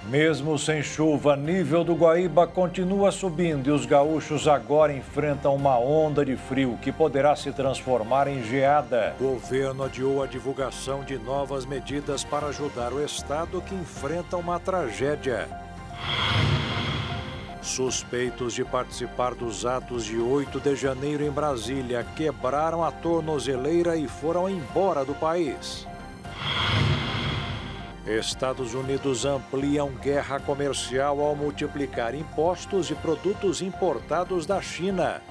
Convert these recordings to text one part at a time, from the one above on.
Mesmo sem chuva, nível do Guaíba continua subindo e os gaúchos agora enfrentam uma onda de frio que poderá se transformar em geada. O governo adiou a divulgação de novas medidas para ajudar o estado que enfrenta uma tragédia. Suspeitos de participar dos atos de 8 de janeiro em Brasília quebraram a tornozeleira e foram embora do país. Estados Unidos ampliam guerra comercial ao multiplicar impostos de produtos importados da China.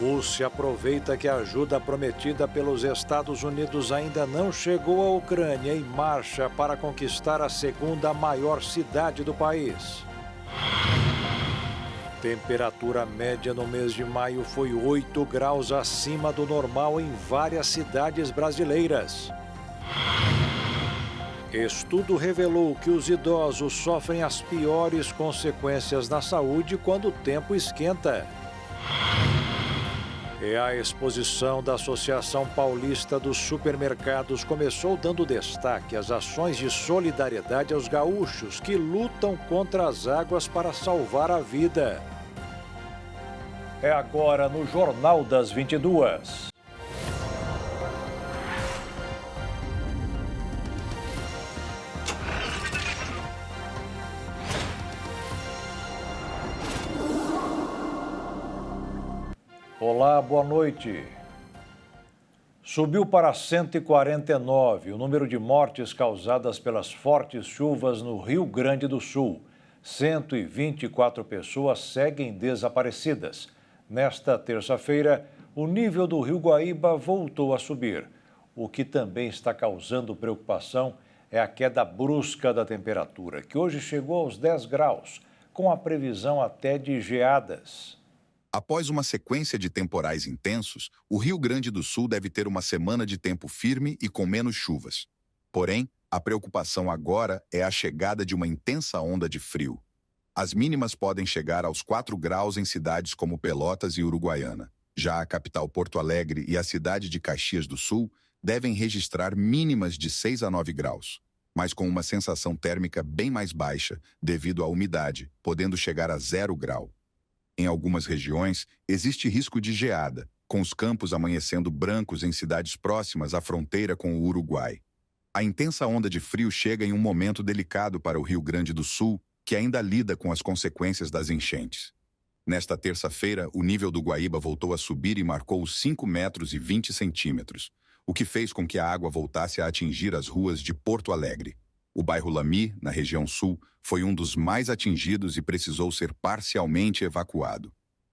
Rússia aproveita que a ajuda prometida pelos Estados Unidos ainda não chegou à Ucrânia e marcha para conquistar a segunda maior cidade do país. Temperatura média no mês de maio foi 8 graus acima do normal em várias cidades brasileiras. Estudo revelou que os idosos sofrem as piores consequências na saúde quando o tempo esquenta. E a exposição da Associação Paulista dos Supermercados começou dando destaque às ações de solidariedade aos gaúchos que lutam contra as águas para salvar a vida. É agora no Jornal das 22. Olá, boa noite. Subiu para 149 o número de mortes causadas pelas fortes chuvas no Rio Grande do Sul. 124 pessoas seguem desaparecidas. Nesta terça-feira, o nível do Rio Guaíba voltou a subir. O que também está causando preocupação é a queda brusca da temperatura, que hoje chegou aos 10 graus, com a previsão até de geadas. Após uma sequência de temporais intensos, o Rio Grande do Sul deve ter uma semana de tempo firme e com menos chuvas. Porém, a preocupação agora é a chegada de uma intensa onda de frio. As mínimas podem chegar aos 4 graus em cidades como Pelotas e Uruguaiana. Já a capital Porto Alegre e a cidade de Caxias do Sul devem registrar mínimas de 6 a 9 graus, mas com uma sensação térmica bem mais baixa devido à umidade, podendo chegar a 0 grau. Em algumas regiões, existe risco de geada, com os campos amanhecendo brancos em cidades próximas à fronteira com o Uruguai. A intensa onda de frio chega em um momento delicado para o Rio Grande do Sul, que ainda lida com as consequências das enchentes. Nesta terça-feira, o nível do Guaíba voltou a subir e marcou os 5 metros e 20 centímetros, o que fez com que a água voltasse a atingir as ruas de Porto Alegre. O bairro Lamy, na região sul, foi um dos mais atingidos e precisou ser parcialmente evacuado.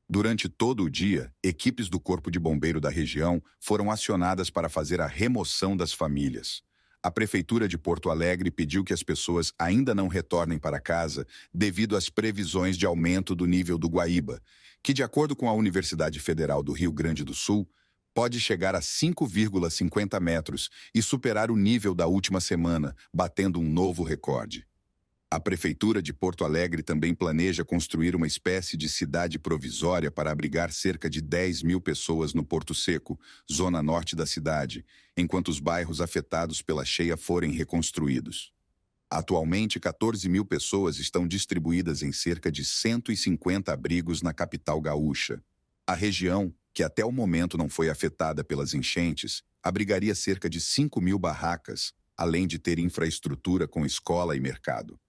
Durante todo o dia, equipes do Corpo de Bombeiro da região foram acionadas para fazer a remoção das famílias. A Prefeitura de Porto Alegre pediu que as pessoas ainda não retornem para casa devido às previsões de aumento do nível do Guaíba, que, de acordo com a Universidade Federal do Rio Grande do Sul, pode chegar a 5,50 metros e superar o nível da última semana, batendo um novo recorde. A Prefeitura de Porto Alegre também planeja construir uma espécie de cidade provisória para abrigar cerca de 10 mil pessoas no Porto Seco, zona norte da cidade, enquanto os bairros afetados pela cheia forem reconstruídos. Atualmente, 14 mil pessoas estão distribuídas em cerca de 150 abrigos na capital gaúcha. A região, que até o momento não foi afetada pelas enchentes, abrigaria cerca de 5 mil barracas, além de ter infraestrutura com escola e mercado.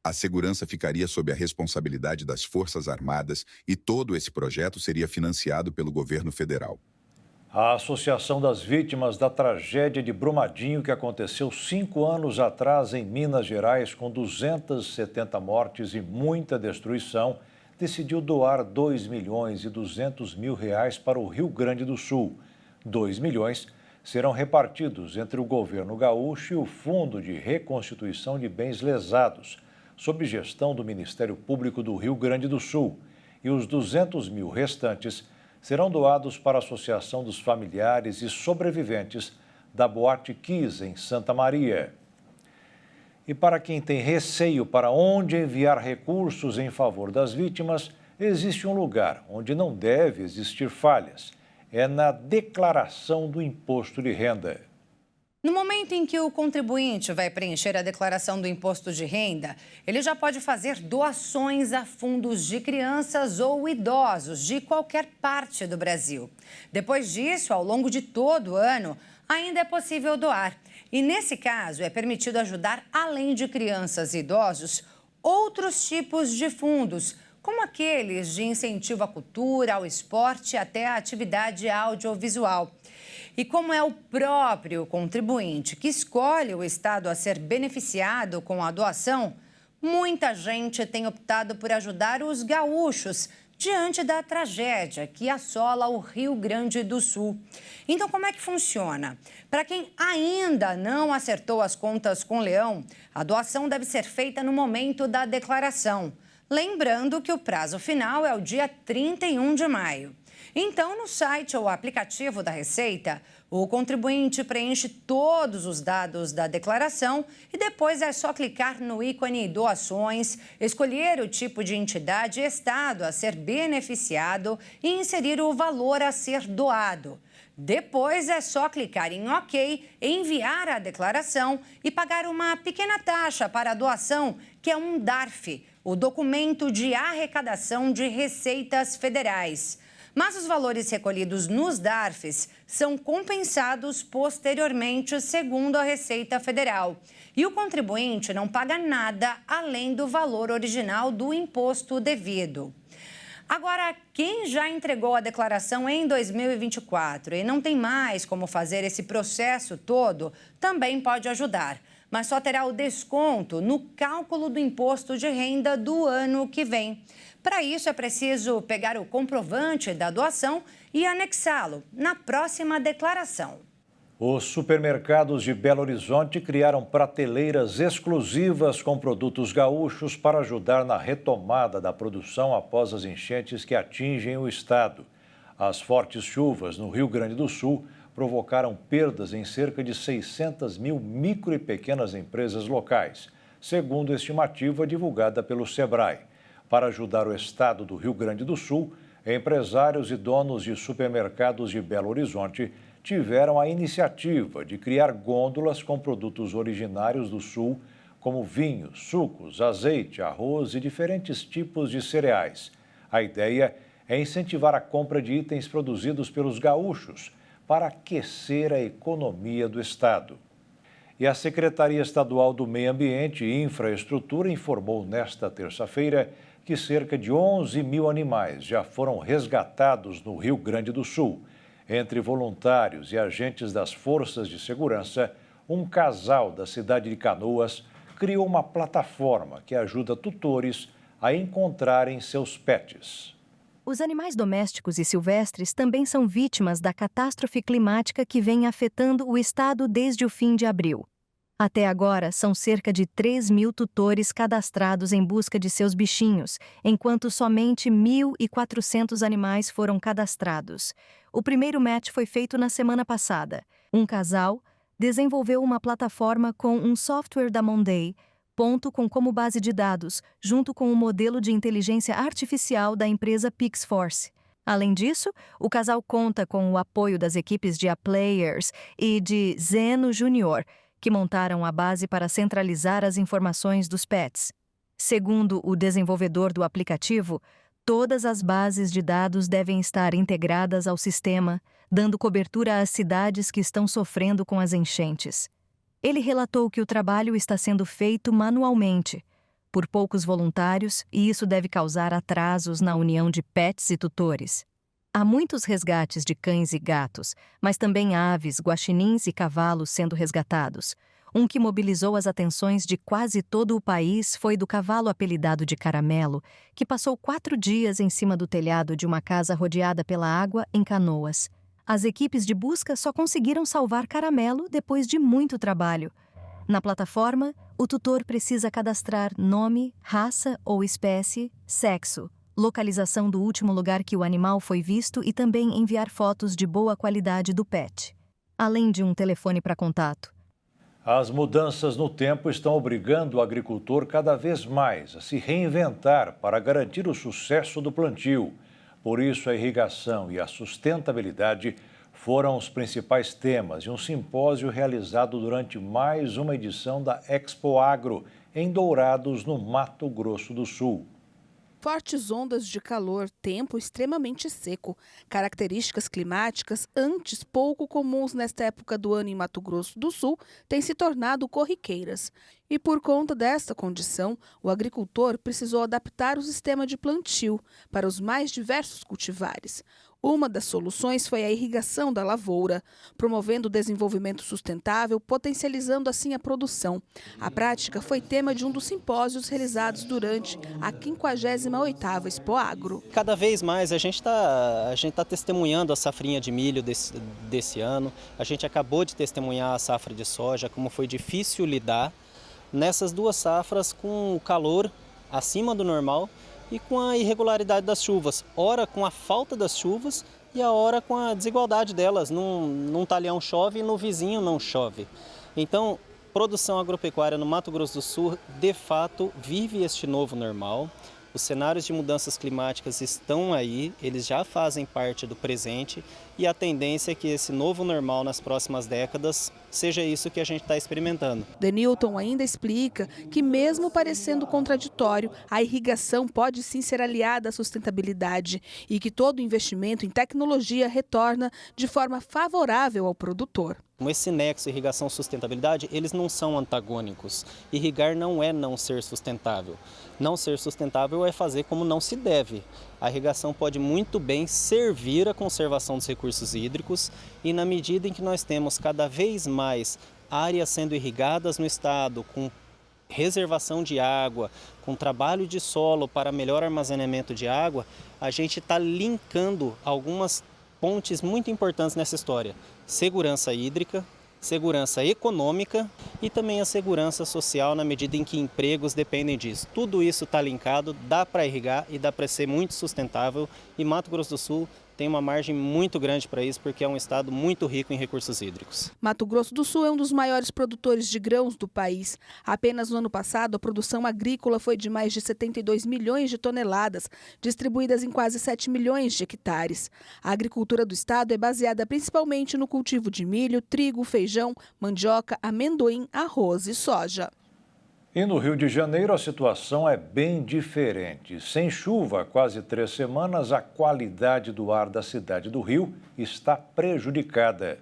A segurança ficaria sob a responsabilidade das Forças Armadas e todo esse projeto seria financiado pelo governo federal. A Associação das Vítimas da Tragédia de Brumadinho, que aconteceu 5 anos atrás em Minas Gerais, com 270 mortes e muita destruição, decidiu doar R$ 2.200.000 para o Rio Grande do Sul. 2 milhões serão repartidos entre o governo gaúcho e o Fundo de Reconstituição de Bens Lesados, sob gestão do Ministério Público do Rio Grande do Sul, e os 200 mil restantes serão doados para a Associação dos Familiares e Sobreviventes da Boate Kiss, em Santa Maria. E para quem tem receio para onde enviar recursos em favor das vítimas, existe um lugar onde não deve existir falhas. É na declaração do imposto de renda. No momento em que o contribuinte vai preencher a declaração do imposto de renda, ele já pode fazer doações a fundos de crianças ou idosos de qualquer parte do Brasil. Depois disso, ao longo de todo o ano, ainda é possível doar. E nesse caso, é permitido ajudar, além de crianças e idosos, outros tipos de fundos, como aqueles de incentivo à cultura, ao esporte, até à atividade audiovisual. E como é o próprio contribuinte que escolhe o estado a ser beneficiado com a doação, muita gente tem optado por ajudar os gaúchos diante da tragédia que assola o Rio Grande do Sul. Então, como é que funciona? Para quem ainda não acertou as contas com o Leão, a doação deve ser feita no momento da declaração. Lembrando que o prazo final é o dia 31 de maio. Então, no site ou aplicativo da Receita, o contribuinte preenche todos os dados da declaração e depois é só clicar no ícone Doações, escolher o tipo de entidade e estado a ser beneficiado e inserir o valor a ser doado. Depois é só clicar em OK, enviar a declaração e pagar uma pequena taxa para a doação, que é um DARF, o Documento de Arrecadação de Receitas Federais. Mas os valores recolhidos nos DARFs são compensados posteriormente, segundo a Receita Federal. E o contribuinte não paga nada além do valor original do imposto devido. Agora, quem já entregou a declaração em 2024 e não tem mais como fazer esse processo todo, também pode ajudar. Mas só terá o desconto no cálculo do imposto de renda do ano que vem. Para isso, é preciso pegar o comprovante da doação e anexá-lo na próxima declaração. Os supermercados de Belo Horizonte criaram prateleiras exclusivas com produtos gaúchos para ajudar na retomada da produção após as enchentes que atingem o estado. As fortes chuvas no Rio Grande do Sul provocaram perdas em cerca de 600 mil micro e pequenas empresas locais, segundo a estimativa divulgada pelo Sebrae. Para ajudar o estado do Rio Grande do Sul, empresários e donos de supermercados de Belo Horizonte tiveram a iniciativa de criar gôndolas com produtos originários do Sul, como vinhos, sucos, azeite, arroz e diferentes tipos de cereais. A ideia é incentivar a compra de itens produzidos pelos gaúchos para aquecer a economia do estado. E a Secretaria Estadual do Meio Ambiente e Infraestrutura informou nesta terça-feira que cerca de 11 mil animais já foram resgatados no Rio Grande do Sul. Entre voluntários e agentes das forças de segurança, um casal da cidade de Canoas criou uma plataforma que ajuda tutores a encontrarem seus pets. Os animais domésticos e silvestres também são vítimas da catástrofe climática que vem afetando o estado desde o fim de abril. Até agora, são cerca de 3 mil tutores cadastrados em busca de seus bichinhos, enquanto somente 1.400 animais foram cadastrados. O primeiro match foi feito na semana passada. Um casal desenvolveu uma plataforma com um software da Monday, com como base de dados, junto com um modelo de inteligência artificial da empresa Pixforce. Além disso, o casal conta com o apoio das equipes de A-Players e de Zeno Junior, que montaram a base para centralizar as informações dos pets. Segundo o desenvolvedor do aplicativo, todas as bases de dados devem estar integradas ao sistema, dando cobertura às cidades que estão sofrendo com as enchentes. Ele relatou que o trabalho está sendo feito manualmente, por poucos voluntários, e isso deve causar atrasos na união de pets e tutores. Há muitos resgates de cães e gatos, mas também aves, guaxinins e cavalos sendo resgatados. Um que mobilizou as atenções de quase todo o país foi do cavalo apelidado de Caramelo, que passou 4 dias em cima do telhado de uma casa rodeada pela água em Canoas. As equipes de busca só conseguiram salvar Caramelo depois de muito trabalho. Na plataforma, o tutor precisa cadastrar nome, raça ou espécie, sexo, localização do último lugar que o animal foi visto e também enviar fotos de boa qualidade do pet, além de um telefone para contato. As mudanças no tempo estão obrigando o agricultor cada vez mais a se reinventar para garantir o sucesso do plantio. Por isso, a irrigação e a sustentabilidade foram os principais temas de um simpósio realizado durante mais uma edição da Expo Agro, em Dourados, no Mato Grosso do Sul. Fortes ondas de calor, tempo extremamente seco, características climáticas antes pouco comuns nesta época do ano em Mato Grosso do Sul têm se tornado corriqueiras. E por conta desta condição, o agricultor precisou adaptar o sistema de plantio para os mais diversos cultivares. Uma das soluções foi a irrigação da lavoura, promovendo o desenvolvimento sustentável, potencializando assim a produção. A prática foi tema de um dos simpósios realizados durante a 58ª Expo Agro. Cada vez mais a gente tá testemunhando a safrinha de milho desse ano. A gente acabou de testemunhar a safra de soja, como foi difícil lidar nessas duas safras com o calor acima do normal e com a irregularidade das chuvas, ora com a falta das chuvas e a hora com a desigualdade delas. Num talhão chove e no vizinho não chove. Então, produção agropecuária no Mato Grosso do Sul, de fato, vive este novo normal. Os cenários de mudanças climáticas estão aí, eles já fazem parte do presente e a tendência é que esse novo normal nas próximas décadas seja isso que a gente está experimentando. Denilton ainda explica que, mesmo parecendo contraditório, a irrigação pode sim ser aliada à sustentabilidade e que todo investimento em tecnologia retorna de forma favorável ao produtor. Esse nexo irrigação sustentabilidade, eles não são antagônicos. Irrigar não é não ser sustentável. Não ser sustentável é fazer como não se deve. A irrigação pode muito bem servir à conservação dos recursos hídricos e na medida em que nós temos cada vez mais áreas sendo irrigadas no estado, com reservação de água, com trabalho de solo para melhor armazenamento de água, a gente está linkando algumas pontes muito importantes nessa história. Segurança hídrica, segurança econômica e também a segurança social na medida em que empregos dependem disso. Tudo isso está linkado, dá para irrigar e dá para ser muito sustentável e Mato Grosso do Sul tem uma margem muito grande para isso porque é um estado muito rico em recursos hídricos. Mato Grosso do Sul é um dos maiores produtores de grãos do país. Apenas no ano passado, a produção agrícola foi de mais de 72 milhões de toneladas, distribuídas em quase 7 milhões de hectares. A agricultura do estado é baseada principalmente no cultivo de milho, trigo, feijão, mandioca, amendoim, arroz e soja. E no Rio de Janeiro a situação é bem diferente. Sem chuva há quase 3 semanas, a qualidade do ar da cidade do Rio está prejudicada.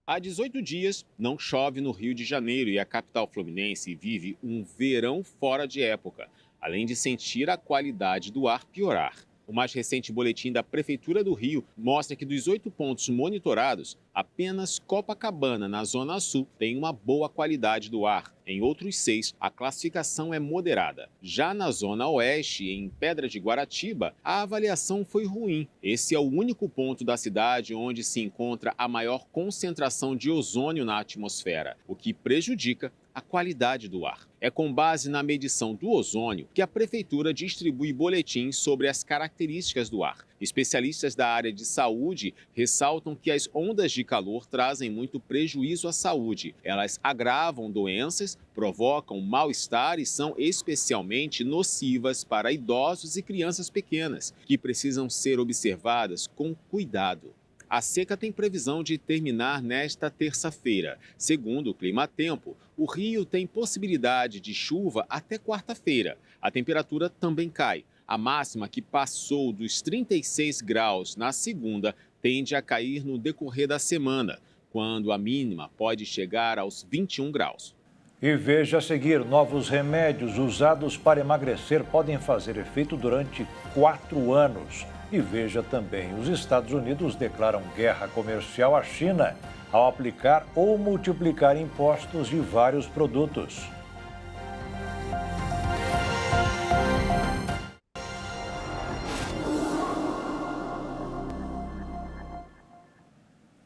Há 18 dias não chove no Rio de Janeiro e a capital fluminense vive um verão fora de época, além de sentir a qualidade do ar piorar. O mais recente boletim da Prefeitura do Rio mostra que dos 8 pontos monitorados, apenas Copacabana, na Zona Sul, tem uma boa qualidade do ar. Em outros 6, a classificação é moderada. Já na Zona Oeste, em Pedra de Guaratiba, a avaliação foi ruim. Esse é o único ponto da cidade onde se encontra a maior concentração de ozônio na atmosfera, o que prejudica a qualidade do ar. É com base na medição do ozônio que a Prefeitura distribui boletins sobre as características do ar. Especialistas da área de saúde ressaltam que as ondas de calor trazem muito prejuízo à saúde. Elas agravam doenças, provocam mal-estar e são especialmente nocivas para idosos e crianças pequenas, que precisam ser observadas com cuidado. A seca tem previsão de terminar nesta terça-feira. Segundo o Climatempo, o Rio tem possibilidade de chuva até quarta-feira. A temperatura também cai. A máxima, que passou dos 36 graus na segunda, tende a cair no decorrer da semana, quando a mínima pode chegar aos 21 graus. E veja a seguir, novos remédios usados para emagrecer podem fazer efeito durante 4 anos. E veja também, os Estados Unidos declaram guerra comercial à China ao aplicar ou multiplicar impostos de vários produtos.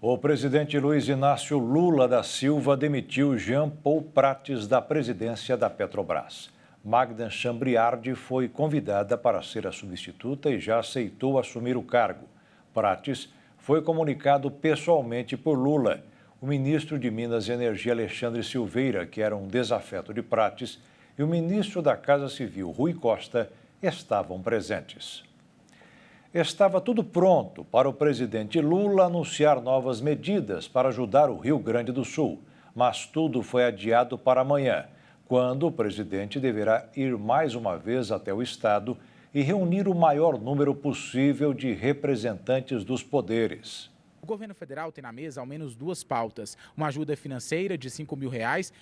O presidente Luiz Inácio Lula da Silva demitiu Jean Paul Prates da presidência da Petrobras. Magda Chambriardi foi convidada para ser a substituta e já aceitou assumir o cargo. Prates foi comunicado pessoalmente por Lula. O ministro de Minas e Energia, Alexandre Silveira, que era um desafeto de Prates, e o ministro da Casa Civil, Rui Costa, estavam presentes. Estava tudo pronto para o presidente Lula anunciar novas medidas para ajudar o Rio Grande do Sul, mas tudo foi adiado para amanhã, quando o presidente deverá ir mais uma vez até o estado e reunir o maior número possível de representantes dos poderes. O governo federal tem na mesa ao menos duas pautas: uma ajuda financeira de R$ 5 mil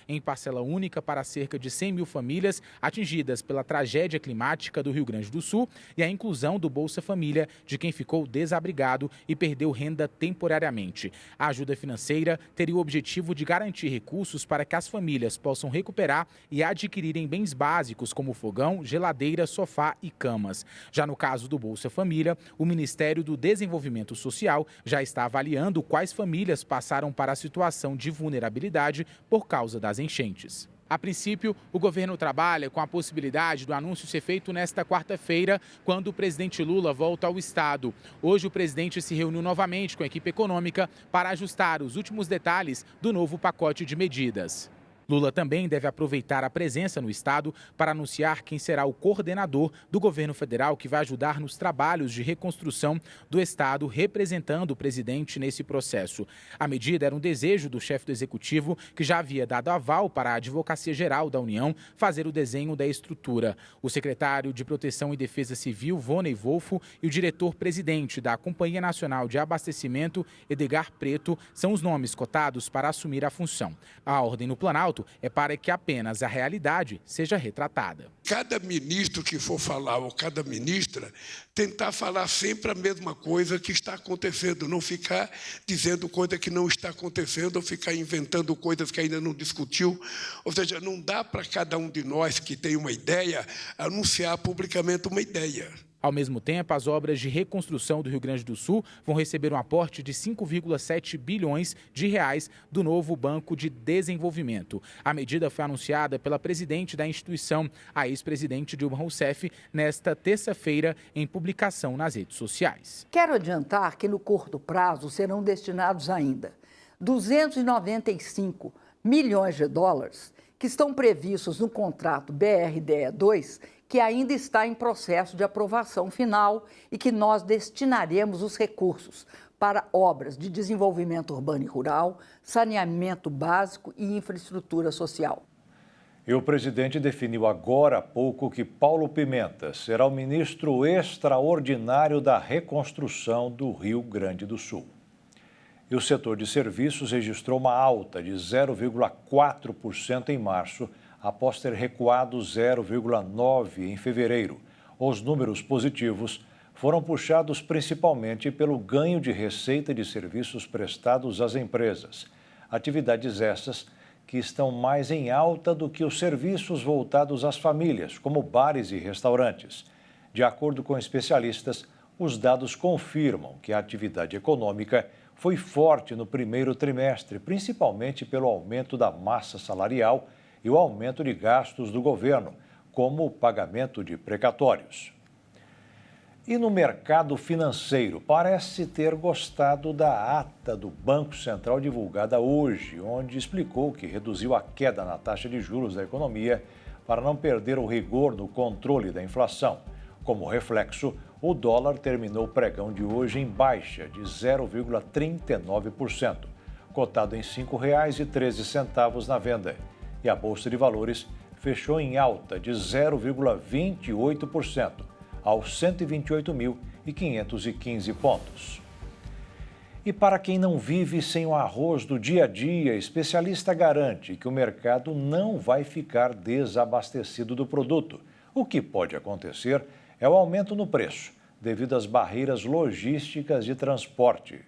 em parcela única para cerca de 100 mil famílias atingidas pela tragédia climática do Rio Grande do Sul e a inclusão do Bolsa Família de quem ficou desabrigado e perdeu renda temporariamente. A ajuda financeira teria o objetivo de garantir recursos para que as famílias possam recuperar e adquirirem bens básicos como fogão, geladeira, sofá e camas. Já no caso do Bolsa Família, o Ministério do Desenvolvimento Social já está avaliando quais famílias passaram para a situação de vulnerabilidade por causa das enchentes. A princípio, o governo trabalha com a possibilidade do anúncio ser feito nesta quarta-feira, quando o presidente Lula volta ao estado. Hoje, o presidente se reuniu novamente com a equipe econômica para ajustar os últimos detalhes do novo pacote de medidas. Lula também deve aproveitar a presença no estado para anunciar quem será o coordenador do governo federal que vai ajudar nos trabalhos de reconstrução do estado, representando o presidente nesse processo. A medida era um desejo do chefe do executivo, que já havia dado aval para a Advocacia Geral da União fazer o desenho da estrutura. O secretário de Proteção e Defesa Civil, Vonei Wolfo, e o diretor-presidente da Companhia Nacional de Abastecimento, Edgar Preto, são os nomes cotados para assumir a função. A ordem no Planalto é para que apenas a realidade seja retratada. Cada ministro que for falar, ou cada ministra, tentar falar sempre a mesma coisa que está acontecendo, não ficar dizendo coisa que não está acontecendo, ou ficar inventando coisas que ainda não discutiu. Ou seja, não dá para cada um de nós que tem uma ideia anunciar publicamente uma ideia. Ao mesmo tempo, as obras de reconstrução do Rio Grande do Sul vão receber um aporte de 5,7 bilhões de reais do novo Banco de Desenvolvimento. A medida foi anunciada pela presidente da instituição, a ex-presidente Dilma Rousseff, nesta terça-feira, em publicação nas redes sociais. Quero adiantar que no curto prazo serão destinados ainda 295 milhões de dólares que estão previstos no contrato BRDE2, que ainda está em processo de aprovação final e que nós destinaremos os recursos para obras de desenvolvimento urbano e rural, saneamento básico e infraestrutura social. E o presidente definiu agora há pouco que Paulo Pimenta será o ministro extraordinário da reconstrução do Rio Grande do Sul. E o setor de serviços registrou uma alta de 0,4% em março, após ter recuado 0,9% em fevereiro. Os números positivos foram puxados principalmente pelo ganho de receita de serviços prestados às empresas. Atividades essas que estão mais em alta do que os serviços voltados às famílias, como bares e restaurantes. De acordo com especialistas, os dados confirmam que a atividade econômica foi forte no primeiro trimestre, principalmente pelo aumento da massa salarial e o aumento de gastos do governo, como o pagamento de precatórios. E no mercado financeiro, parece ter gostado da ata do Banco Central divulgada hoje, onde explicou que reduziu a queda na taxa de juros da economia para não perder o rigor no controle da inflação. Como reflexo, o dólar terminou o pregão de hoje em baixa de 0,39%, cotado em R$ 5,13 na venda. E a Bolsa de Valores fechou em alta de 0,28%, aos 128.515 pontos. E para quem não vive sem o arroz do dia a dia, especialista garante que o mercado não vai ficar desabastecido do produto. O que pode acontecer é o aumento no preço, devido às barreiras logísticas de transporte.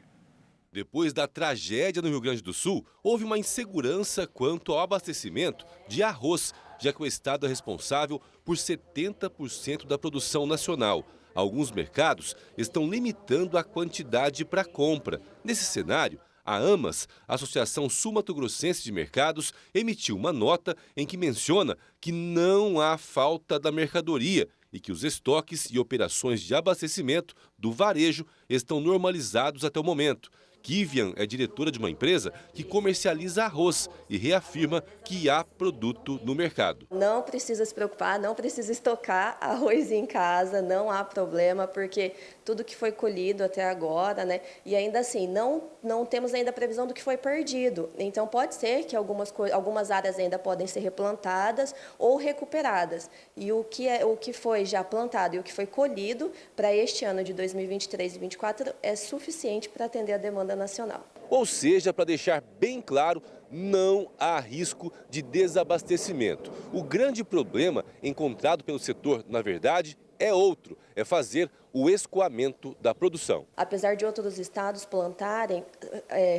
Depois da tragédia no Rio Grande do Sul, houve uma insegurança quanto ao abastecimento de arroz, já que o estado é responsável por 70% da produção nacional. Alguns mercados estão limitando a quantidade para compra. Nesse cenário, a AMAS, Associação Sul-Mato-Grossense de Mercados, emitiu uma nota em que menciona que não há falta da mercadoria e que os estoques e operações de abastecimento do varejo estão normalizados até o momento. Kivian é diretora de uma empresa que comercializa arroz e reafirma que há produto no mercado. Não precisa se preocupar, não precisa estocar arroz em casa, não há problema, porque tudo que foi colhido até agora, né? E ainda assim, não temos ainda a previsão do que foi perdido. Então, pode ser que algumas áreas ainda podem ser replantadas ou recuperadas. E o que foi já plantado e o que foi colhido para este ano de 2023 e 2024 é suficiente para atender a demanda nacional. Ou seja, para deixar bem claro, não há risco de desabastecimento. O grande problema encontrado pelo setor, na verdade, é outro, é fazer o escoamento da produção. Apesar de outros estados plantarem,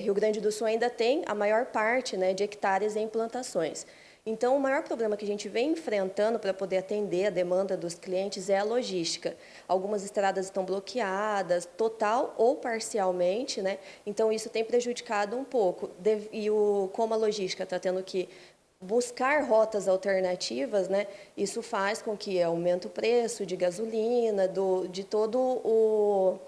Rio Grande do Sul ainda tem a maior parte, né, de hectares em plantações. Então, o maior problema que a gente vem enfrentando para poder atender a demanda dos clientes é a logística. Algumas estradas estão bloqueadas, total ou parcialmente, né? Então, isso tem prejudicado um pouco. E como a logística está tendo que buscar rotas alternativas, né? Isso faz com que aumente o preço de gasolina, de todo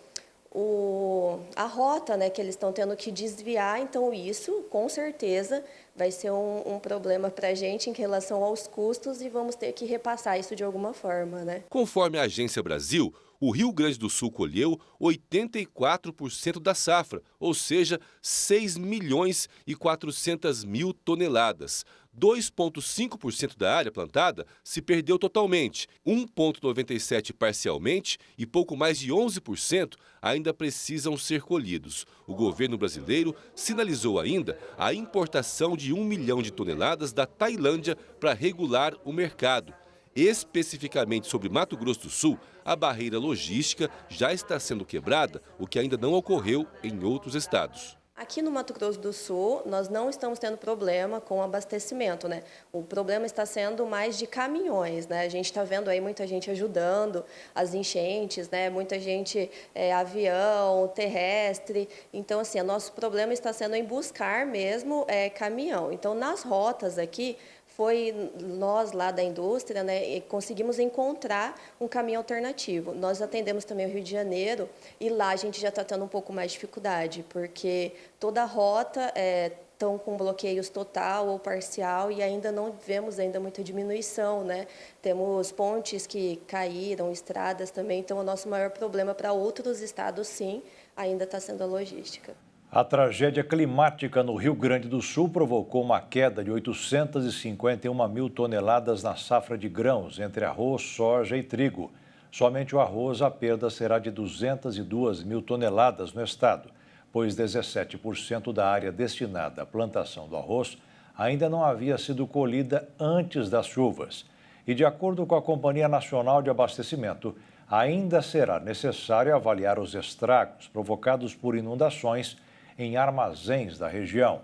a rota, né, que eles estão tendo que desviar. Então, isso, com certeza, vai ser um problema para a gente em relação aos custos e vamos ter que repassar isso de alguma forma, né? Conforme a Agência Brasil, o Rio Grande do Sul colheu 84% da safra, ou seja, 6 milhões e 400 mil toneladas. 2,5% da área plantada se perdeu totalmente, 1,97% parcialmente e pouco mais de 11% ainda precisam ser colhidos. O governo brasileiro sinalizou ainda a importação de 1 milhão de toneladas da Tailândia para regular o mercado. Especificamente sobre Mato Grosso do Sul, a barreira logística já está sendo quebrada, o que ainda não ocorreu em outros estados. Aqui no Mato Grosso do Sul, nós não estamos tendo problema com abastecimento, né? O problema está sendo mais de caminhões, né? A gente está vendo aí muita gente ajudando as enchentes, né? Muita gente, avião, terrestre. Então, assim, o nosso problema está sendo em buscar mesmo caminhão. Então, nas rotas aqui, foi nós lá da indústria, né, conseguimos encontrar um caminho alternativo. Nós atendemos também o Rio de Janeiro e lá a gente já está tendo um pouco mais de dificuldade, porque toda a rota estão com bloqueios total ou parcial e ainda não vemos muita diminuição, né? Temos pontes que caíram, estradas também, então o nosso maior problema para outros estados, sim, ainda está sendo a logística. A tragédia climática no Rio Grande do Sul provocou uma queda de 851 mil toneladas na safra de grãos, entre arroz, soja e trigo. Somente o arroz, a perda será de 202 mil toneladas no estado, pois 17% da área destinada à plantação do arroz ainda não havia sido colhida antes das chuvas. E, de acordo com a Companhia Nacional de Abastecimento, ainda será necessário avaliar os estragos provocados por inundações em armazéns da região.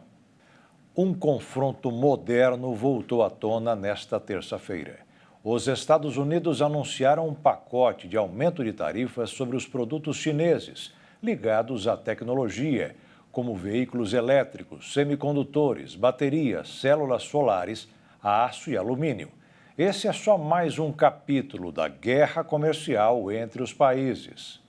Um confronto moderno voltou à tona nesta terça-feira. Os Estados Unidos anunciaram um pacote de aumento de tarifas sobre os produtos chineses ligados à tecnologia, como veículos elétricos, semicondutores, baterias, células solares, aço e alumínio. Esse é só mais um capítulo da guerra comercial entre os países.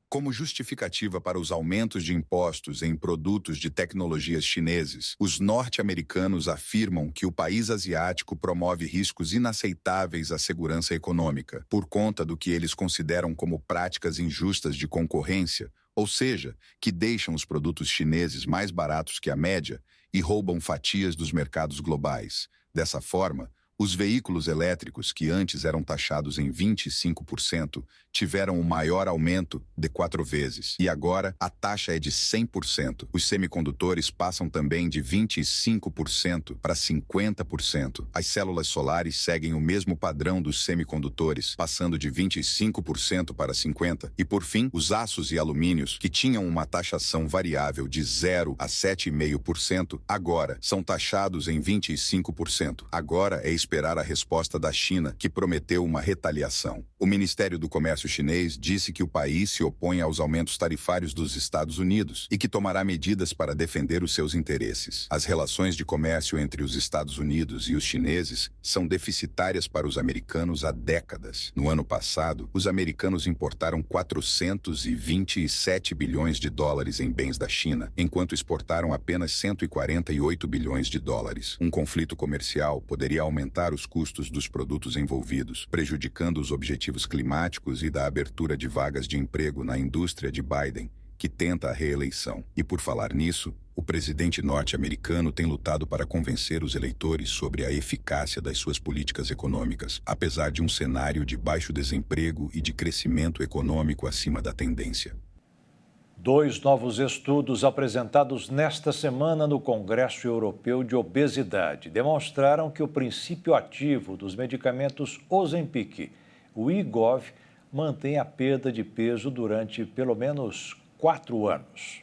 Como justificativa para os aumentos de impostos em produtos de tecnologias chineses, os norte-americanos afirmam que o país asiático promove riscos inaceitáveis à segurança econômica, por conta do que eles consideram como práticas injustas de concorrência, ou seja, que deixam os produtos chineses mais baratos que a média e roubam fatias dos mercados globais. Dessa forma, os veículos elétricos, que antes eram taxados em 25%, tiveram o maior aumento de 4 vezes. E agora, a taxa é de 100%. Os semicondutores passam também de 25% para 50%. As células solares seguem o mesmo padrão dos semicondutores, passando de 25% para 50%. E, por fim, os aços e alumínios, que tinham uma taxação variável de 0% a 7,5%, agora são taxados em 25%. Agora é esperar a resposta da China, que prometeu uma retaliação. O Ministério do Comércio chinês disse que o país se opõe aos aumentos tarifários dos Estados Unidos e que tomará medidas para defender os seus interesses. As relações de comércio entre os Estados Unidos e os chineses são deficitárias para os americanos há décadas. No ano passado, os americanos importaram 427 bilhões de dólares em bens da China, enquanto exportaram apenas 148 bilhões de dólares. Um conflito comercial poderia aumentar os custos dos produtos envolvidos, prejudicando os objetivos climáticos e da abertura de vagas de emprego na indústria de Biden, que tenta a reeleição. E por falar nisso, o presidente norte-americano tem lutado para convencer os eleitores sobre a eficácia das suas políticas econômicas, apesar de um cenário de baixo desemprego e de crescimento econômico acima da tendência. 2 novos estudos apresentados nesta semana no Congresso Europeu de Obesidade demonstraram que o princípio ativo dos medicamentos Ozempic, o Wegovy, mantém a perda de peso durante pelo menos 4 anos.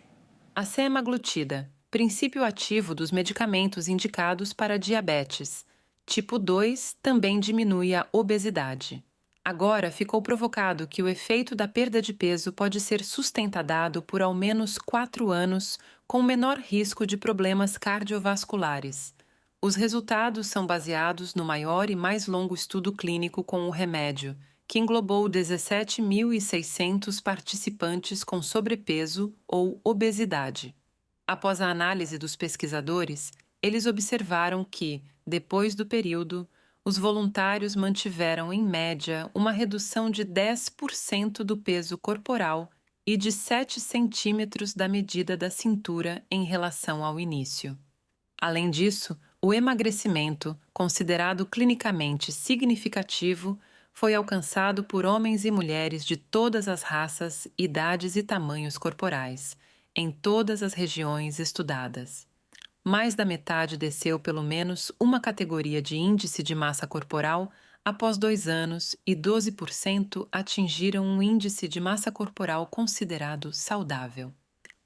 A semaglutida, princípio ativo dos medicamentos indicados para diabetes. Tipo 2 também diminui a obesidade. Agora ficou provocado que o efeito da perda de peso pode ser sustentado por ao menos 4 anos, com menor risco de problemas cardiovasculares. Os resultados são baseados no maior e mais longo estudo clínico com o remédio, que englobou 17.600 participantes com sobrepeso ou obesidade. Após a análise dos pesquisadores, eles observaram que, depois do período, os voluntários mantiveram, em média, uma redução de 10% do peso corporal e de 7 centímetros da medida da cintura em relação ao início. Além disso, o emagrecimento, considerado clinicamente significativo, foi alcançado por homens e mulheres de todas as raças, idades e tamanhos corporais, em todas as regiões estudadas. Mais da metade desceu pelo menos uma categoria de índice de massa corporal após 2 anos e 12% atingiram um índice de massa corporal considerado saudável.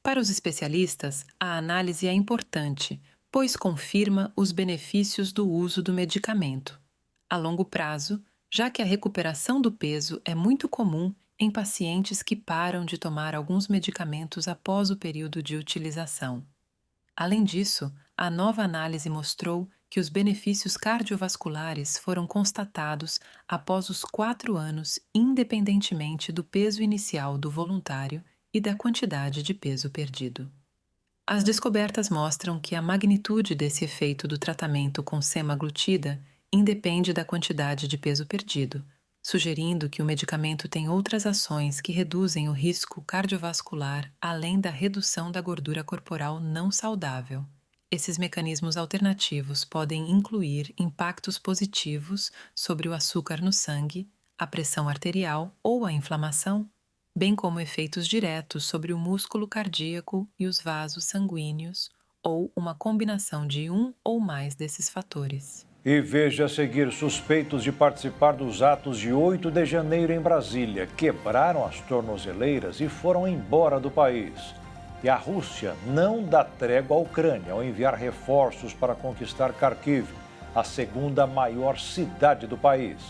Para os especialistas, a análise é importante, pois confirma os benefícios do uso do medicamento. A longo prazo, já que a recuperação do peso é muito comum em pacientes que param de tomar alguns medicamentos após o período de utilização. Além disso, a nova análise mostrou que os benefícios cardiovasculares foram constatados após os 4 anos, independentemente do peso inicial do voluntário e da quantidade de peso perdido. As descobertas mostram que a magnitude desse efeito do tratamento com semaglutida independe da quantidade de peso perdido, sugerindo que o medicamento tem outras ações que reduzem o risco cardiovascular além da redução da gordura corporal não saudável. Esses mecanismos alternativos podem incluir impactos positivos sobre o açúcar no sangue, a pressão arterial ou a inflamação, bem como efeitos diretos sobre o músculo cardíaco e os vasos sanguíneos, ou uma combinação de um ou mais desses fatores. E veja a seguir: suspeitos de participar dos atos de 8 de janeiro em Brasília quebraram as tornozeleiras e foram embora do país. E a Rússia não dá trégua à Ucrânia ao enviar reforços para conquistar Kharkiv, a segunda maior cidade do país.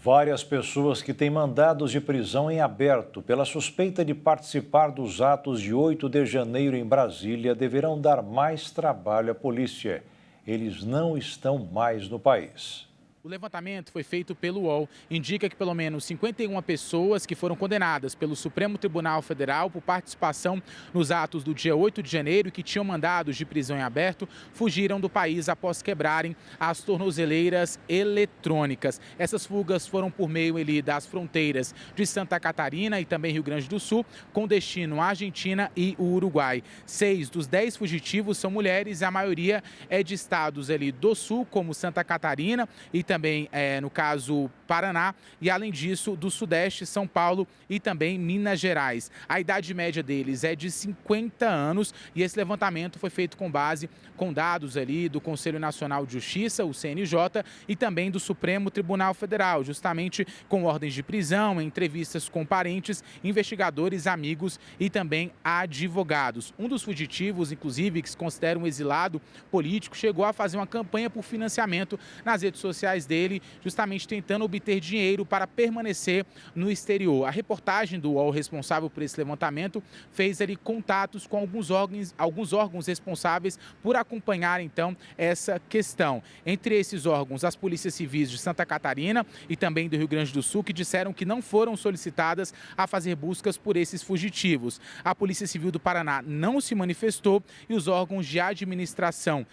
Várias pessoas que têm mandados de prisão em aberto pela suspeita de participar dos atos de 8 de janeiro em Brasília deverão dar mais trabalho à polícia. Eles não estão mais no país. O levantamento foi feito pelo UOL. Indica que pelo menos 51 pessoas que foram condenadas pelo Supremo Tribunal Federal por participação nos atos do dia 8 de janeiro e que tinham mandados de prisão em aberto fugiram do país após quebrarem as tornozeleiras eletrônicas. Essas fugas foram por meio das fronteiras de Santa Catarina e também Rio Grande do Sul, com destino à Argentina e o Uruguai. 6 dos 10 fugitivos são mulheres e a maioria é de estados do Sul, como Santa Catarina e também também, no caso, Paraná, e além disso, do Sudeste, São Paulo e também Minas Gerais. A idade média deles é de 50 anos e esse levantamento foi feito com base com dados ali do Conselho Nacional de Justiça, o CNJ, e também do Supremo Tribunal Federal, justamente com ordens de prisão, entrevistas com parentes, investigadores, amigos e também advogados. Um dos fugitivos, inclusive, que se considera um exilado político, chegou a fazer uma campanha por financiamento nas redes sociais dele, justamente tentando obter dinheiro para permanecer no exterior. A reportagem do UOL responsável por esse levantamento fez ali contatos com alguns órgãos responsáveis por acompanhar, então, essa questão. Entre esses órgãos, as polícias civis de Santa Catarina e também do Rio Grande do Sul, que disseram que não foram solicitadas a fazer buscas por esses fugitivos. A Polícia Civil do Paraná não se manifestou e os órgãos de administração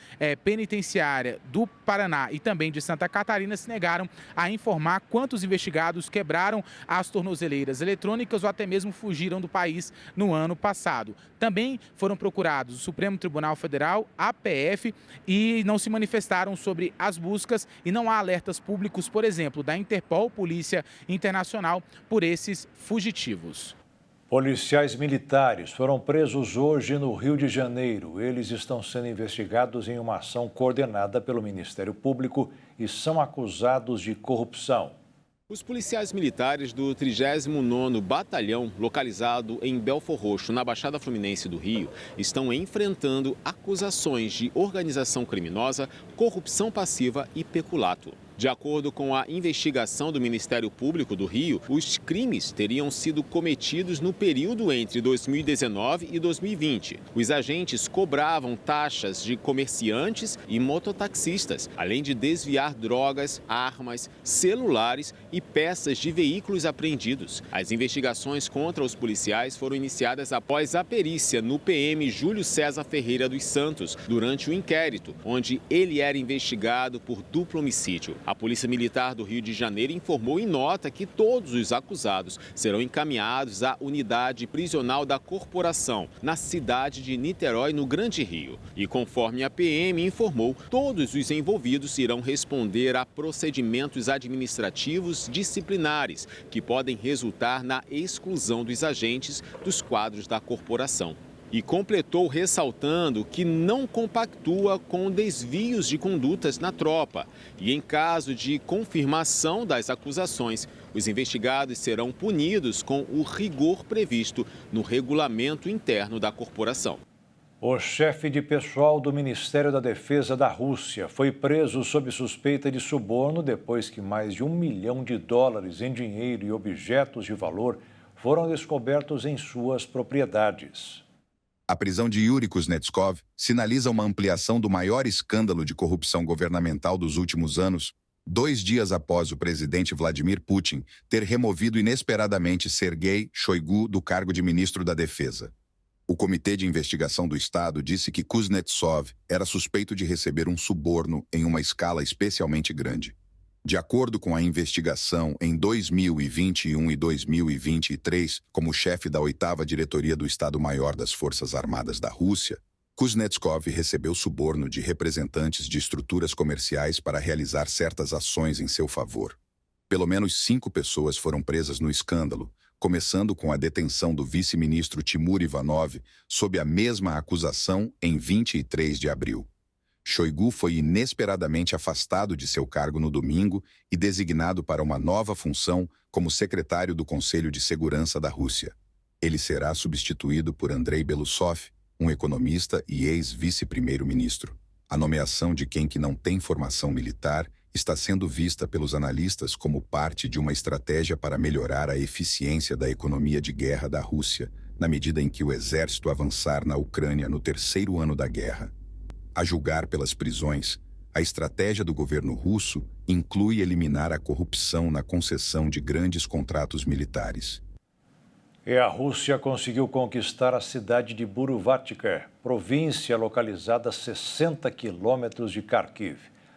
penitenciária do Paraná e também de Santa Catarina se negaram a informar quantos investigados quebraram as tornozeleiras eletrônicas ou até mesmo fugiram do país no ano passado. Também foram procurados o Supremo Tribunal Federal, a PF, e não se manifestaram sobre as buscas e não há alertas públicos, por exemplo, da Interpol, Polícia Internacional, por esses fugitivos. Policiais militares foram presos hoje no Rio de Janeiro. Eles estão sendo investigados em uma ação coordenada pelo Ministério Público e são acusados de corrupção. Os policiais militares do 39º Batalhão, localizado em Belfor Roxo, na Baixada Fluminense do Rio, estão enfrentando acusações de organização criminosa, corrupção passiva e peculato. De acordo com a investigação do Ministério Público do Rio, os crimes teriam sido cometidos no período entre 2019 e 2020. Os agentes cobravam taxas de comerciantes e mototaxistas, além de desviar drogas, armas, celulares e peças de veículos apreendidos. As investigações contra os policiais foram iniciadas após a perícia no PM Júlio César Ferreira dos Santos, durante o inquérito, onde ele era investigado por duplo homicídio. A Polícia Militar do Rio de Janeiro informou em nota que todos os acusados serão encaminhados à unidade prisional da corporação, na cidade de Niterói, no Grande Rio. E conforme a PM informou, todos os envolvidos irão responder a procedimentos administrativos disciplinares, que podem resultar na exclusão dos agentes dos quadros da corporação. E completou ressaltando que não compactua com desvios de condutas na tropa. E em caso de confirmação das acusações, os investigados serão punidos com o rigor previsto no regulamento interno da corporação. O chefe de pessoal do Ministério da Defesa da Rússia foi preso sob suspeita de suborno depois que mais de $1 milhão em dinheiro e objetos de valor foram descobertos em suas propriedades. A prisão de Yuri Kuznetsov sinaliza uma ampliação do maior escândalo de corrupção governamental dos últimos anos, 2 dias após o presidente Vladimir Putin ter removido inesperadamente Sergei Shoigu do cargo de ministro da Defesa. O Comitê de Investigação do Estado disse que Kuznetsov era suspeito de receber um suborno em uma escala especialmente grande. De acordo com a investigação, em 2021 e 2023, como chefe da 8ª Diretoria do Estado-Maior das Forças Armadas da Rússia, Kuznetsov recebeu suborno de representantes de estruturas comerciais para realizar certas ações em seu favor. Pelo menos 5 pessoas foram presas no escândalo, começando com a detenção do vice-ministro Timur Ivanov sob a mesma acusação em 23 de abril. Shoigu foi inesperadamente afastado de seu cargo no domingo e designado para uma nova função como secretário do Conselho de Segurança da Rússia. Ele será substituído por Andrei Belousov, um economista e ex-vice-primeiro-ministro. A nomeação de quem que não tem formação militar está sendo vista pelos analistas como parte de uma estratégia para melhorar a eficiência da economia de guerra da Rússia, na medida em que o exército avançar na Ucrânia no 3º ano da guerra. A julgar pelas prisões, a estratégia do governo russo inclui eliminar a corrupção na concessão de grandes contratos militares. E a Rússia conseguiu conquistar a cidade de Buruvátska, província localizada a 60 quilômetros de Kharkiv.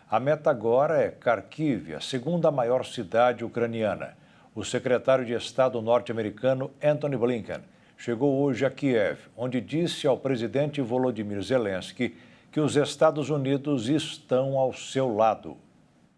A meta agora é Kharkiv, a segunda maior cidade ucraniana. O secretário de Estado norte-americano Antony Blinken chegou hoje a Kiev, onde disse ao presidente Volodymyr Zelensky que os Estados Unidos estão ao seu lado.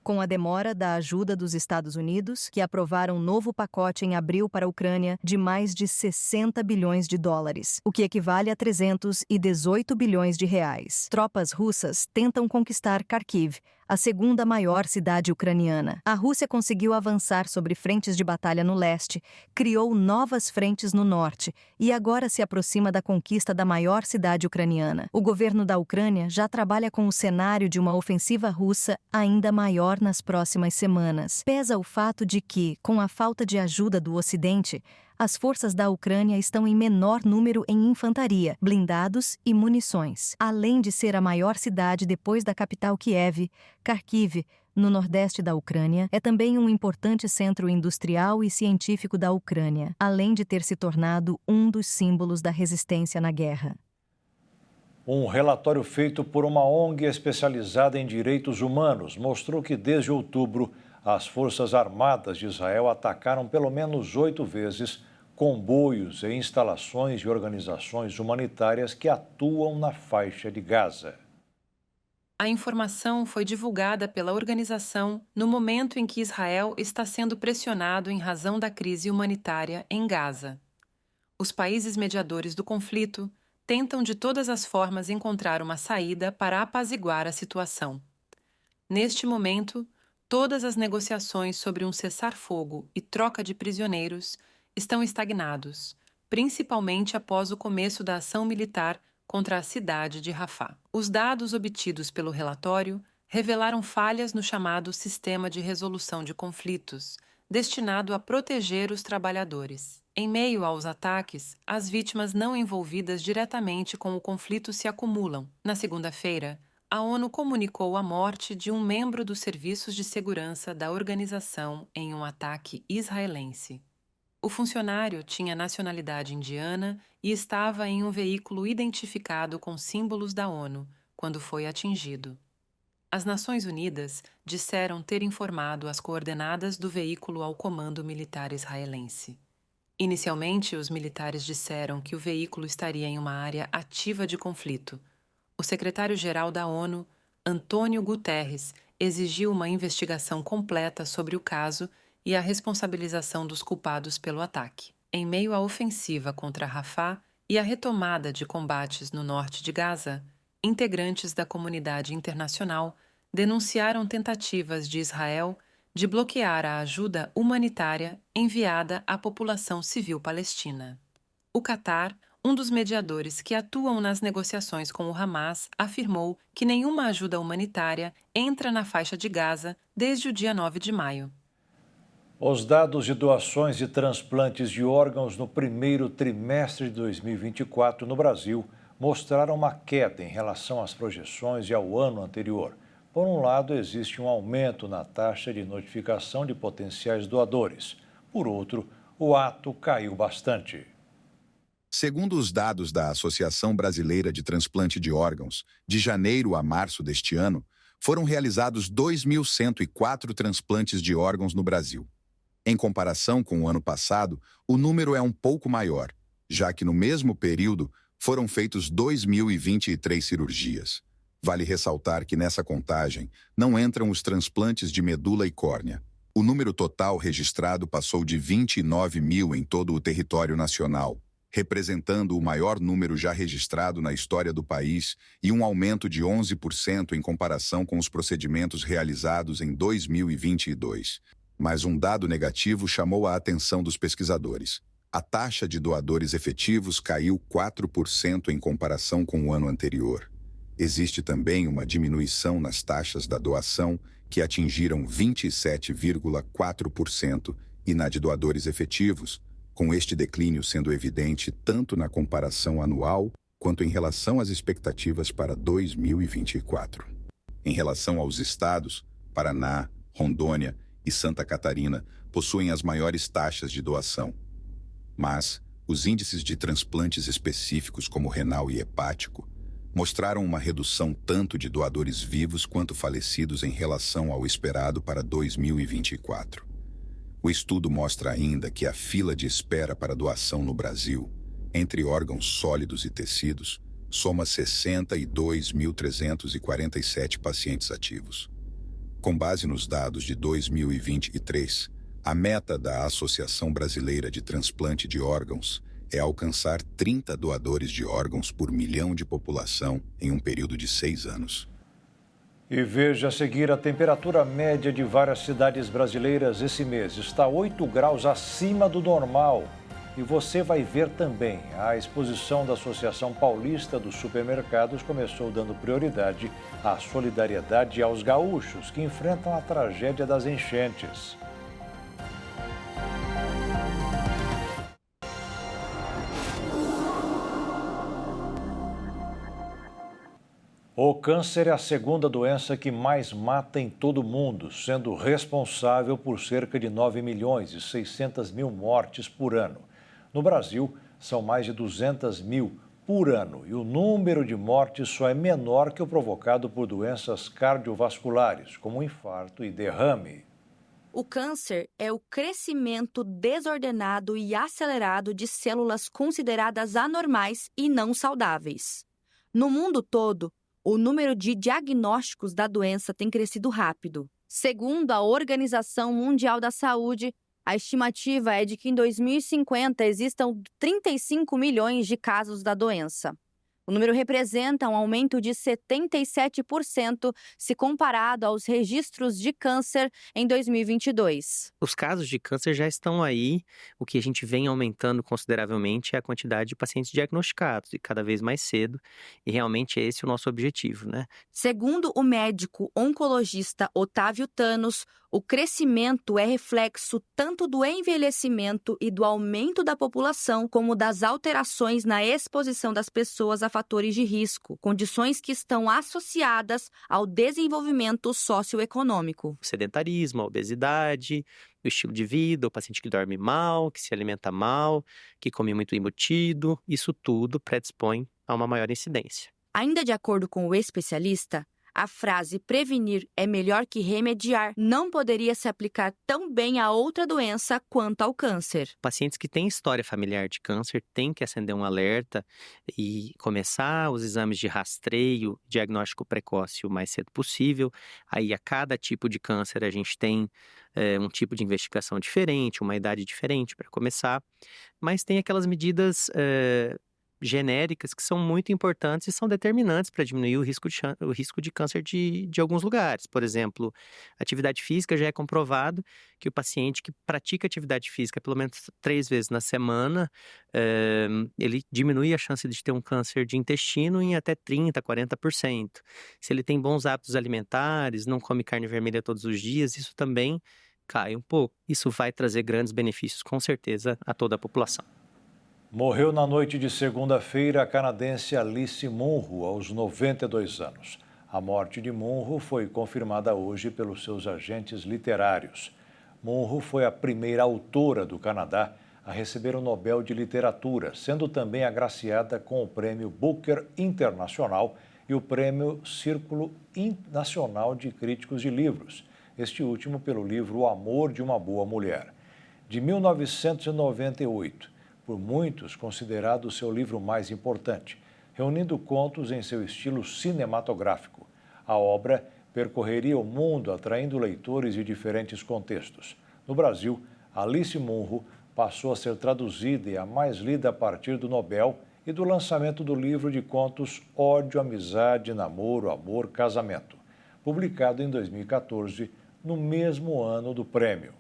Com a demora da ajuda dos Estados Unidos, que aprovaram um novo pacote em abril para a Ucrânia de mais de 60 bilhões de dólares, o que equivale a 318 bilhões de reais. Tropas russas tentam conquistar Kharkiv, a segunda maior cidade ucraniana. A Rússia conseguiu avançar sobre frentes de batalha no leste, criou novas frentes no norte e agora se aproxima da conquista da maior cidade ucraniana. O governo da Ucrânia já trabalha com o cenário de uma ofensiva russa ainda maior nas próximas semanas. Pesa o fato de que, com a falta de ajuda do Ocidente, as forças da Ucrânia estão em menor número em infantaria, blindados e munições. Além de ser a maior cidade depois da capital Kiev, Kharkiv, no nordeste da Ucrânia, é também um importante centro industrial e científico da Ucrânia, além de ter se tornado um dos símbolos da resistência na guerra. Um relatório feito por uma ONG especializada em direitos humanos mostrou que desde outubro as Forças Armadas de Israel atacaram pelo menos 8 vezes comboios e instalações de organizações humanitárias que atuam na faixa de Gaza. A informação foi divulgada pela organização no momento em que Israel está sendo pressionado em razão da crise humanitária em Gaza. Os países mediadores do conflito tentam de todas as formas encontrar uma saída para apaziguar a situação. Neste momento, todas as negociações sobre um cessar-fogo e troca de prisioneiros estão estagnados, principalmente após o começo da ação militar contra a cidade de Rafah. Os dados obtidos pelo relatório revelaram falhas no chamado Sistema de Resolução de Conflitos, destinado a proteger os trabalhadores. Em meio aos ataques, as vítimas não envolvidas diretamente com o conflito se acumulam. Na segunda-feira, a ONU comunicou a morte de um membro dos serviços de segurança da organização em um ataque israelense. O funcionário tinha nacionalidade indiana e estava em um veículo identificado com símbolos da ONU quando foi atingido. As Nações Unidas disseram ter informado as coordenadas do veículo ao comando militar israelense. Inicialmente, os militares disseram que o veículo estaria em uma área ativa de conflito. O secretário-geral da ONU, Antônio Guterres, exigiu uma investigação completa sobre o caso e a responsabilização dos culpados pelo ataque. Em meio à ofensiva contra Rafah e a retomada de combates no norte de Gaza, integrantes da comunidade internacional denunciaram tentativas de Israel de bloquear a ajuda humanitária enviada à população civil palestina. O Catar, um dos mediadores que atuam nas negociações com o Hamas, afirmou que nenhuma ajuda humanitária entra na faixa de Gaza desde o dia 9 de maio. Os dados de doações e transplantes de órgãos no primeiro trimestre de 2024 no Brasil mostraram uma queda em relação às projeções e ao ano anterior. Por um lado, existe um aumento na taxa de notificação de potenciais doadores. Por outro, o ato caiu bastante. Segundo os dados da Associação Brasileira de Transplante de Órgãos, de janeiro a março deste ano, foram realizados 2.104 transplantes de órgãos no Brasil. Em comparação com o ano passado, o número é um pouco maior, já que no mesmo período foram feitos 2.023 cirurgias. Vale ressaltar que nessa contagem não entram os transplantes de medula e córnea. O número total registrado passou de 29 mil em todo o território nacional, representando o maior número já registrado na história do país e um aumento de 11% em comparação com os procedimentos realizados em 2022. Mas um dado negativo chamou a atenção dos pesquisadores. A taxa de doadores efetivos caiu 4% em comparação com o ano anterior. Existe também uma diminuição nas taxas da doação, que atingiram 27,4%, e na de doadores efetivos, com este declínio sendo evidente tanto na comparação anual quanto em relação às expectativas para 2024. Em relação aos estados, Paraná, Rondônia e Santa Catarina possuem as maiores taxas de doação. Mas os índices de transplantes específicos como renal e hepático mostraram uma redução tanto de doadores vivos quanto falecidos em relação ao esperado para 2024. O estudo mostra ainda que a fila de espera para doação no Brasil, entre órgãos sólidos e tecidos, soma 62.347 pacientes ativos. Com base nos dados de 2023, a meta da Associação Brasileira de Transplante de Órgãos é alcançar 30 doadores de órgãos por milhão de população em um período de 6 anos. E veja a seguir, a temperatura média de várias cidades brasileiras esse mês está 8 graus acima do normal. E você vai ver também, a exposição da Associação Paulista dos Supermercados começou dando prioridade à solidariedade aos gaúchos que enfrentam a tragédia das enchentes. O câncer é a segunda doença que mais mata em todo o mundo, sendo responsável por cerca de 9.600.000 mortes por ano. No Brasil, são mais de 200.000 por ano e o número de mortes só é menor que o provocado por doenças cardiovasculares, como infarto e derrame. O câncer é o crescimento desordenado e acelerado de células consideradas anormais e não saudáveis. No mundo todo, o número de diagnósticos da doença tem crescido rápido. Segundo a Organização Mundial da Saúde, a estimativa é de que em 2050 existam 35 milhões de casos da doença. O número representa um aumento de 77% se comparado aos registros de câncer em 2022. Os casos de câncer já estão aí, o que a gente vem aumentando consideravelmente é a quantidade de pacientes diagnosticados, e cada vez mais cedo, e realmente esse é o nosso objetivo, né? Segundo o médico oncologista Otávio Thanos, o crescimento é reflexo tanto do envelhecimento e do aumento da população, como das alterações na exposição das pessoas a fatores de risco, condições que estão associadas ao desenvolvimento socioeconômico. O sedentarismo, a obesidade, o estilo de vida, o paciente que dorme mal, que se alimenta mal, que come muito embutido, isso tudo predispõe a uma maior incidência. Ainda de acordo com o especialista, a frase prevenir é melhor que remediar não poderia se aplicar tão bem a outra doença quanto ao câncer. Pacientes que têm história familiar de câncer têm que acender um alerta e começar os exames de rastreio, diagnóstico precoce o mais cedo possível. Aí, a cada tipo de câncer, a gente tem um tipo de investigação diferente, uma idade diferente para começar. Mas tem aquelas medidas genéricas que são muito importantes e são determinantes para diminuir o risco de câncer de alguns lugares. Por exemplo, atividade física, já é comprovado que o paciente que pratica atividade física pelo menos 3 vezes na semana, ele diminui a chance de ter um câncer de intestino em até 30%, 40%. Se ele tem bons hábitos alimentares, não come carne vermelha todos os dias, isso também cai um pouco. Isso vai trazer grandes benefícios, com certeza, a toda a população. Morreu na noite de segunda-feira a canadense Alice Munro, aos 92 anos. A morte de Munro foi confirmada hoje pelos seus agentes literários. Munro foi a primeira autora do Canadá a receber o Nobel de Literatura, sendo também agraciada com o Prêmio Booker Internacional e o Prêmio Círculo Nacional de Críticos de Livros, este último pelo livro O Amor de uma Boa Mulher. De 1998, por muitos considerado o seu livro mais importante, reunindo contos em seu estilo cinematográfico. A obra percorreria o mundo atraindo leitores de diferentes contextos. No Brasil, Alice Munro passou a ser traduzida e a mais lida a partir do Nobel e do lançamento do livro de contos Ódio, Amizade, Namoro, Amor, Casamento, publicado em 2014, no mesmo ano do prêmio.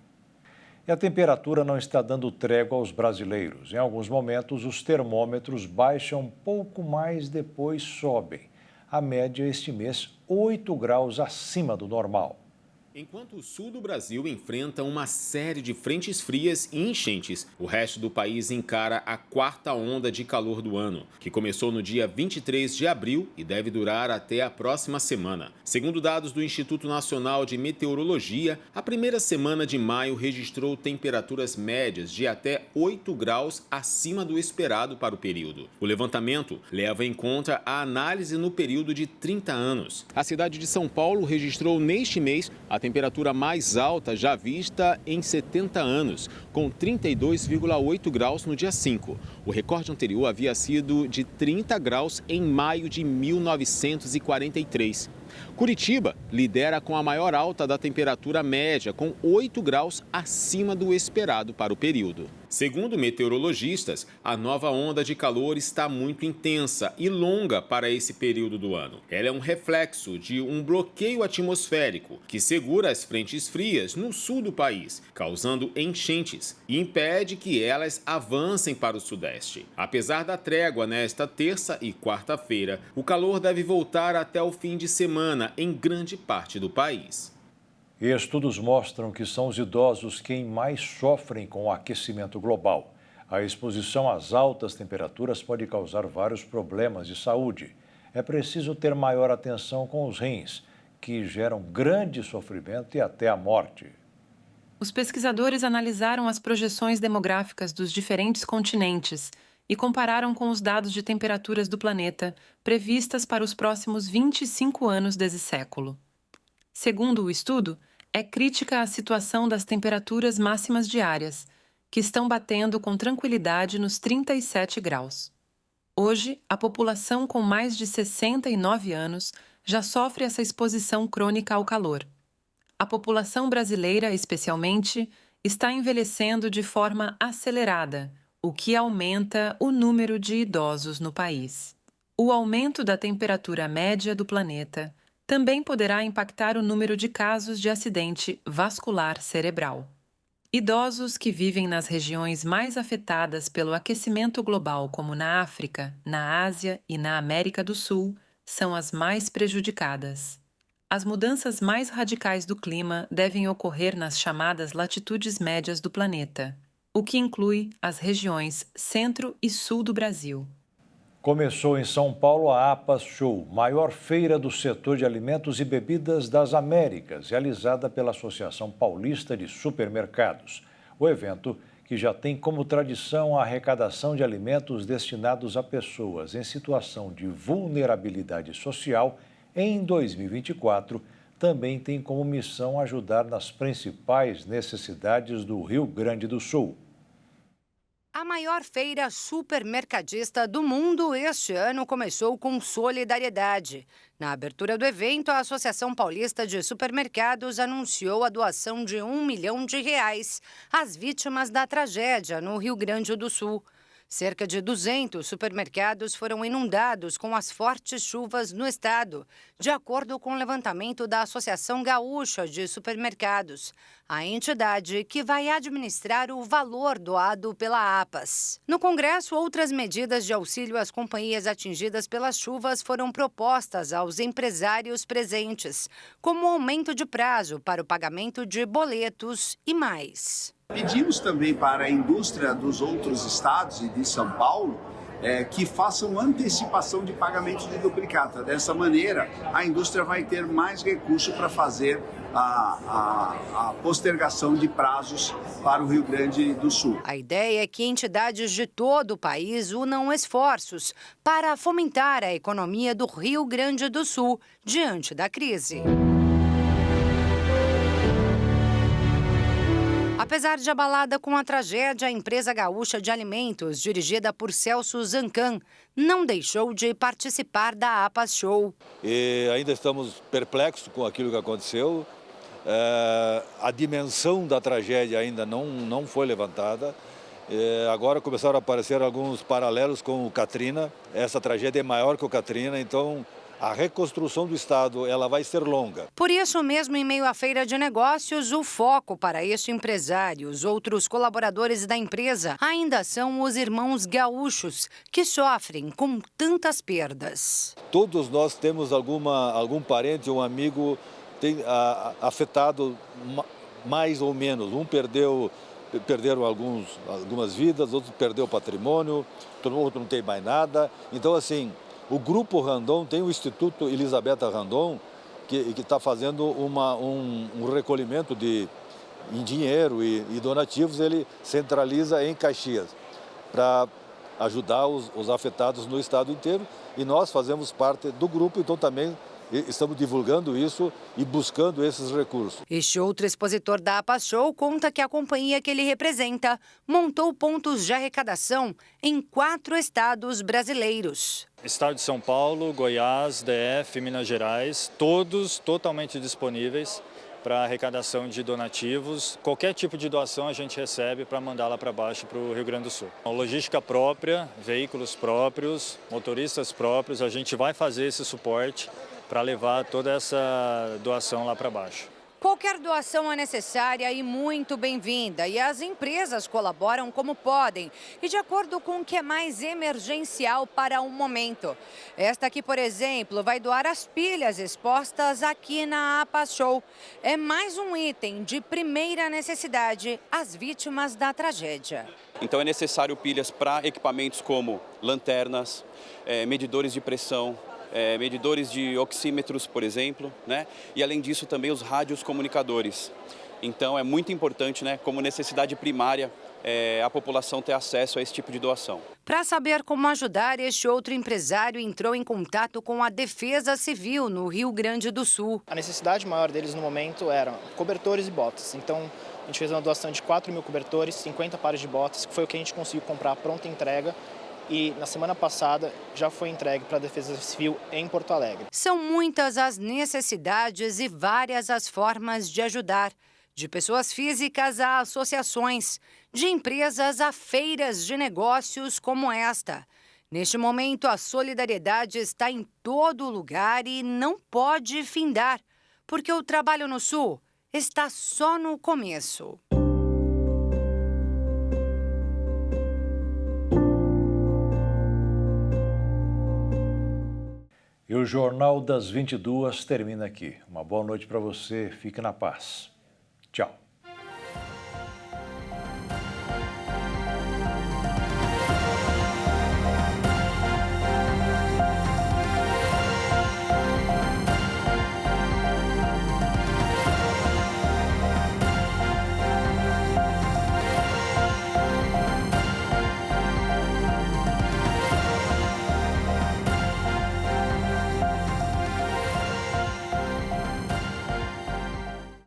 E a temperatura não está dando trégua aos brasileiros. Em alguns momentos, os termômetros baixam um pouco mais, depois sobem. A média este mês, 8 graus acima do normal. Enquanto o sul do Brasil enfrenta uma série de frentes frias e enchentes, o resto do país encara a 4ª onda de calor do ano, que começou no dia 23 de abril e deve durar até a próxima semana. Segundo dados do Instituto Nacional de Meteorologia, a primeira semana de maio registrou temperaturas médias de até 8 graus acima do esperado para o período. O levantamento leva em conta a análise no período de 30 anos. A cidade de São Paulo registrou neste mês a temperatura mais alta já vista em 70 anos, com 32,8 graus no dia 5. O recorde anterior havia sido de 30 graus em maio de 1943. Curitiba lidera com a maior alta da temperatura média, com 8 graus acima do esperado para o período. Segundo meteorologistas, a nova onda de calor está muito intensa e longa para esse período do ano. Ela é um reflexo de um bloqueio atmosférico que segura as frentes frias no sul do país, causando enchentes e impede que elas avancem para o sudeste. Apesar da trégua nesta terça e quarta-feira, o calor deve voltar até o fim de semana em grande parte do país. Estudos mostram que são os idosos quem mais sofrem com o aquecimento global. A exposição às altas temperaturas pode causar vários problemas de saúde. É preciso ter maior atenção com os rins, que geram grande sofrimento e até a morte. Os pesquisadores analisaram as projeções demográficas dos diferentes continentes e compararam com os dados de temperaturas do planeta previstas para os próximos 25 anos desse século. Segundo o estudo, é crítica a situação das temperaturas máximas diárias, que estão batendo com tranquilidade nos 37 graus. Hoje, a população com mais de 69 anos já sofre essa exposição crônica ao calor. A população brasileira, especialmente, está envelhecendo de forma acelerada, o que aumenta o número de idosos no país. O aumento da temperatura média do planeta também poderá impactar o número de casos de acidente vascular cerebral. Idosos que vivem nas regiões mais afetadas pelo aquecimento global, como na África, na Ásia e na América do Sul, são as mais prejudicadas. As mudanças mais radicais do clima devem ocorrer nas chamadas latitudes médias do planeta, o que inclui as regiões centro e sul do Brasil. Começou em São Paulo a APAS Show, maior feira do setor de alimentos e bebidas das Américas, realizada pela Associação Paulista de Supermercados. O evento, que já tem como tradição a arrecadação de alimentos destinados a pessoas em situação de vulnerabilidade social, em 2024, também tem como missão ajudar nas principais necessidades do Rio Grande do Sul. A maior feira supermercadista do mundo este ano começou com solidariedade. Na abertura do evento, a Associação Paulista de Supermercados anunciou a doação de R$1 milhão às vítimas da tragédia no Rio Grande do Sul. Cerca de 200 supermercados foram inundados com as fortes chuvas no estado, de acordo com o levantamento da Associação Gaúcha de Supermercados, a entidade que vai administrar o valor doado pela APAS. No Congresso, outras medidas de auxílio às companhias atingidas pelas chuvas foram propostas aos empresários presentes, como aumento de prazo para o pagamento de boletos e mais. Pedimos também para a indústria dos outros estados e de São Paulo que façam antecipação de pagamento de duplicata. Dessa maneira, a indústria vai ter mais recurso para fazer a postergação de prazos para o Rio Grande do Sul. A ideia é que entidades de todo o país unam esforços para fomentar a economia do Rio Grande do Sul diante da crise. Apesar de abalada com a tragédia, a empresa gaúcha de alimentos, dirigida por Celso Zancan, não deixou de participar da APAS Show. E ainda estamos perplexos com aquilo que aconteceu. A dimensão da tragédia ainda não foi levantada. Agora começaram a aparecer alguns paralelos com o Katrina. Essa tragédia é maior que o Katrina, então a reconstrução do Estado ela vai ser longa. Por isso mesmo, em meio à feira de negócios, o foco para este empresário, os outros colaboradores da empresa, ainda são os irmãos gaúchos, que sofrem com tantas perdas. Todos nós temos algum parente ou um amigo afetado mais ou menos. Um perderam algumas vidas, outros perderam patrimônio, outro não tem mais nada. Então, assim, o Grupo Randon tem o Instituto Elisabetta Randon, que está fazendo um recolhimento em dinheiro e donativos, ele centraliza em Caxias, para ajudar os afetados no estado inteiro. E nós fazemos parte do grupo, então também estamos divulgando isso e buscando esses recursos. Este outro expositor da APAShow conta que a companhia que ele representa montou pontos de arrecadação em 4 estados brasileiros. Estado de São Paulo, Goiás, DF, Minas Gerais, todos totalmente disponíveis para arrecadação de donativos. Qualquer tipo de doação a gente recebe para mandar lá para baixo para o Rio Grande do Sul. Logística própria, veículos próprios, motoristas próprios, a gente vai fazer esse suporte para levar toda essa doação lá para baixo. Qualquer doação é necessária e muito bem-vinda, e as empresas colaboram como podem e de acordo com o que é mais emergencial para o momento. Esta aqui, por exemplo, vai doar as pilhas expostas aqui na APAShow. É mais um item de primeira necessidade às vítimas da tragédia. Então é necessário pilhas para equipamentos como lanternas, medidores de pressão, medidores de oxímetros, por exemplo, né? E além disso também os rádios comunicadores. Então é muito importante, né, como necessidade primária, a população ter acesso a esse tipo de doação. Para saber como ajudar, este outro empresário entrou em contato com a Defesa Civil no Rio Grande do Sul. A necessidade maior deles no momento eram cobertores e botas. Então a gente fez uma doação de 4.000 cobertores, 50 pares de botas, que foi o que a gente conseguiu comprar pronta entrega. E na semana passada já foi entregue para a Defesa Civil em Porto Alegre. São muitas as necessidades e várias as formas de ajudar. De pessoas físicas a associações, de empresas a feiras de negócios como esta. Neste momento, a solidariedade está em todo lugar e não pode findar, porque o trabalho no Sul está só no começo. E o Jornal das 22 termina aqui. Uma boa noite para você. Fique na paz. Tchau.